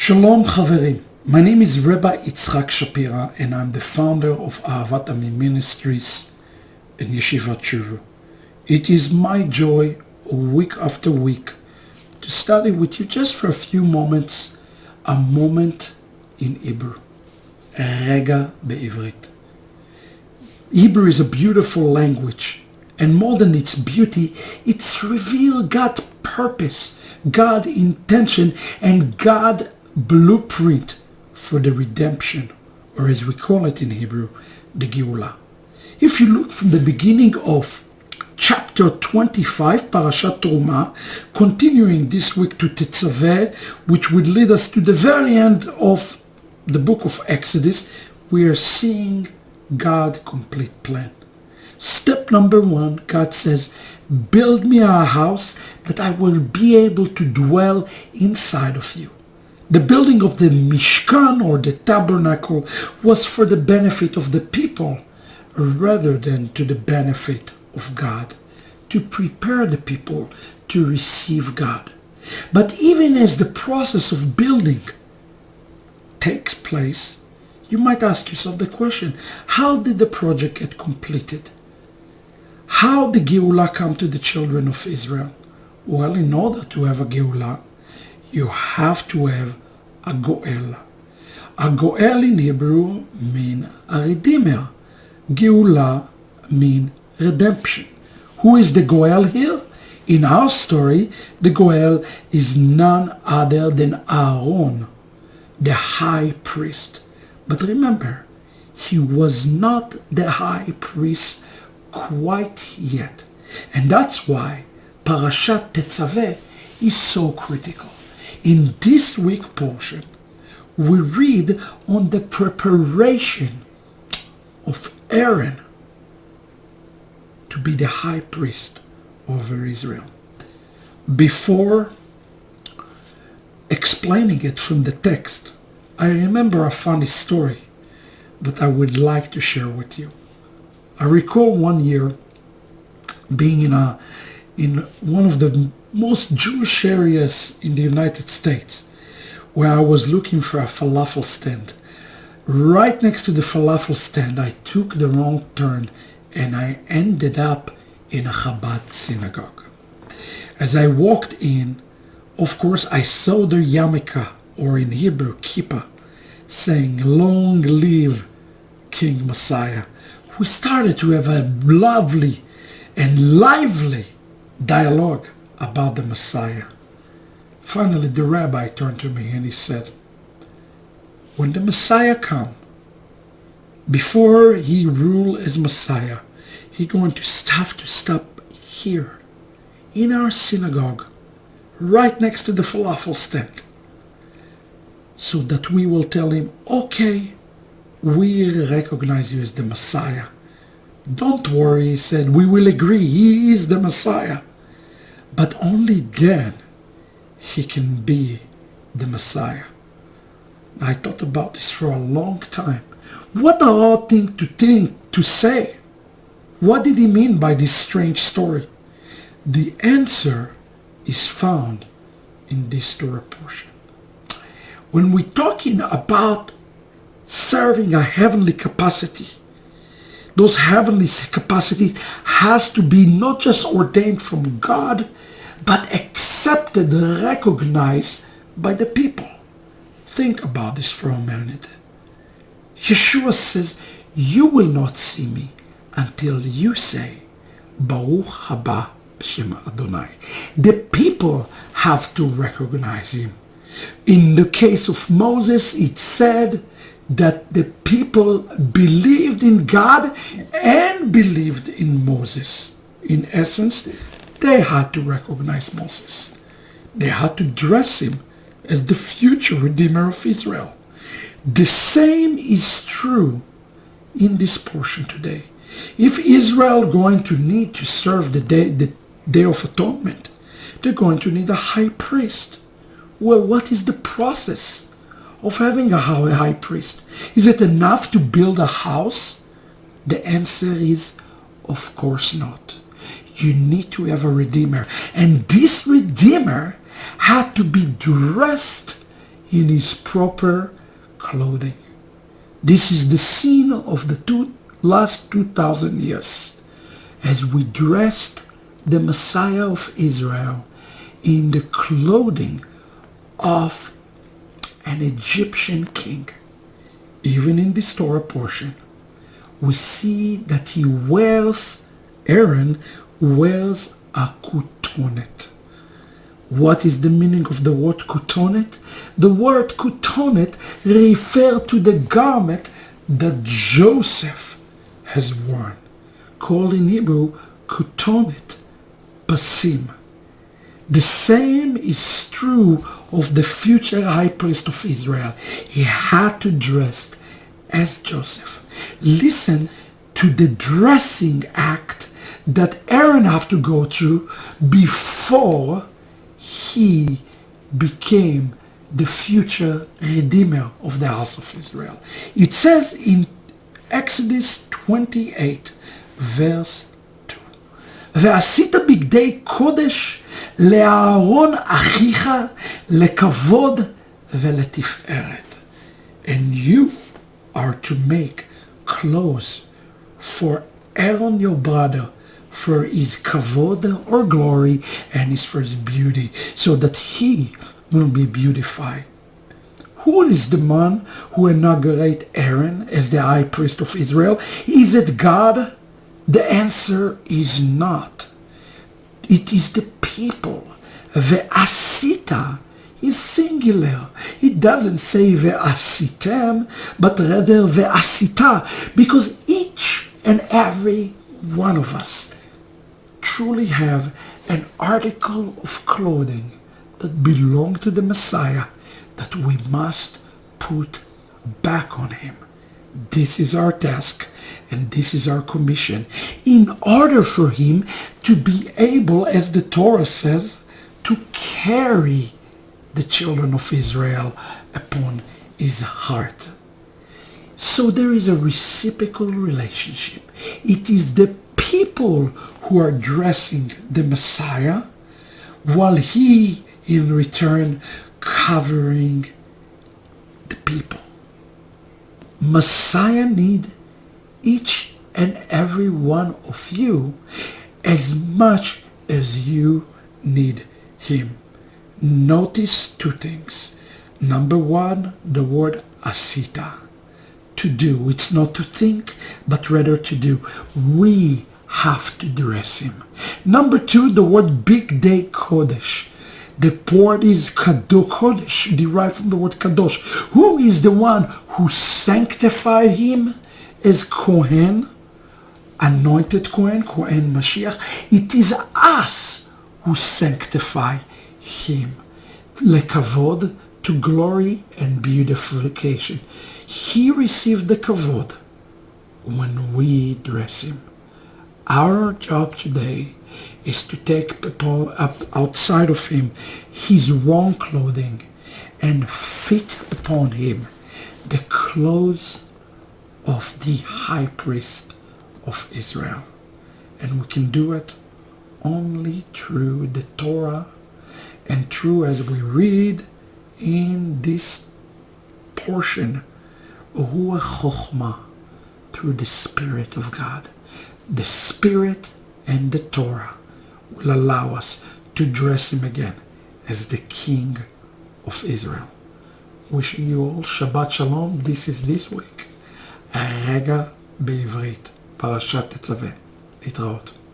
Shalom Chaverim. My name is Rabbi Itzhak Shapira and I'm the founder of Ahavat Ammi Ministries and Yeshivat Shur. It is my joy week after week to study with you just for a few moments, a moment in Hebrew. Regah Bivrit. Hebrew is a beautiful language, and more than its beauty, it's revealed God's purpose, God's intention, and God's blueprint for the redemption, or as we call it in Hebrew, the Geulah. If you look from the beginning of chapter 25, Parashat Tetzaveh, continuing this week to Tetzaveh, which would lead us to the very end of the book of Exodus, we are seeing God's complete plan. Step number 1, God says, build me a house that I will be able to dwell inside of you. The building of the Mishkan, or the tabernacle, was for the benefit of the people rather than to the benefit of God, to prepare the people to receive God. But even as the process of building takes place, you might ask yourself the question, how did the project get completed? How did Geulah come to the children of Israel? Well, in order to have a Geulah, you have to have a Goel. A Goel in Hebrew means a redeemer. Geulah means redemption. Who is the Goel here? In our story, the Goel is none other than Aharon, the high priest. But remember, he was not the high priest quite yet. And that's why Parashat Tetzaveh is so critical. In this week portion, we read on the preparation of Aharon to be the high priest over Israel. Before explaining it from the text, I remember a funny story that I would like to share with you. I recall one year being in one of the most Jewish areas in the United States, where I was looking for a falafel stand. Right next to the falafel stand, I took the wrong turn and I ended up in a Chabad synagogue. As I walked in, of course, I saw the yarmulke, or in Hebrew, kippah, saying, "Long live King Messiah." We started to have a lovely and lively dialogue about the Messiah. Finally, the rabbi turned to me and he said, when the Messiah comes, before he rule as Messiah, he's going to have to stop here in our synagogue, right next to the falafel stand, so that we will tell him, okay, we recognize you as the Messiah. Don't worry, he said, we will agree, he is the Messiah. But only then he can be the Messiah. I thought about this for a long time. What an odd thing to say. What did he mean by this strange story? The answer is found in this Torah portion. When we're talking about serving a heavenly capacity, those heavenly capacities has to be not just ordained from God, but accepted, recognized by the people. Think about this for a minute. Yeshua says, you will not see me until you say, Baruch haba b'shem Adonai. The people have to recognize him. In the case of Moses, it said that the people believed in God and believed in Moses. In essence, they had to recognize Moses. They had to dress him as the future Redeemer of Israel. The same is true in this portion today. If Israel going to need to serve the Day of Atonement, they're going to need a high priest. Well, what is the process of having a high priest? Is it enough to build a house? The answer is, of course not. You need to have a Redeemer. And this Redeemer had to be dressed in his proper clothing. This is the scene of the last 2,000 years, as we dressed the Messiah of Israel in the clothing of an Egyptian king. Even in this Torah portion, we see that Aaron wears a kutonet. What is the meaning of the word kutonet? The word kutonet refers to the garment that Joseph has worn, called in Hebrew kutonet pasim. The same is true of the future high priest of Israel. He had to dress as Joseph. Listen to the dressing act that Aaron had to go through before he became the future redeemer of the house of Israel. It says in Exodus 28, verse 2, ועשית בגדי קודש לאהרון אחיך לכבוד ולתפארת. And you are to make clothes for Aaron your brother, for his kavod or glory, and for his beauty, so that he will be beautified. Who is the man who inaugurated Aaron as the high priest of Israel? Is it God? The answer is not. It is the people. Ve'asita is singular. It doesn't say ve'asitem, but rather ve'asita, because each and every one of us truly have an article of clothing that belong to the Messiah that we must put back on him. This is our task and this is our commission, in order for him to be able, as the Torah says, to carry the children of Israel upon his heart. So there is a reciprocal relationship. It is the people who are dressing the Messiah, while he in return covering the people. Messiah need each and every one of you as much as you need him. Notice two things. Number one, the word asita, to do. It's not to think, but rather to do. We have to dress him. Number two, the word big day kodesh. The word is kodesh, derived from the word kadosh. Who is the one who sanctified him as Kohen, anointed Kohen Mashiach? It is us who sanctify him. Lekavod, to glory and beautification. He received the kavod when we dress him. Our job today is to take people up outside of him his wrong clothing and fit upon him the clothes of the high priest of Israel. And we can do it only through the Torah and through, as we read in this portion, Ruach Chochmah, through the Spirit of God. The Spirit and the Torah will allow us to dress him again as the King of Israel. Wishing you all Shabbat Shalom. This is this week. Regah Bivrit Parashat Tetzaveh. להתראות.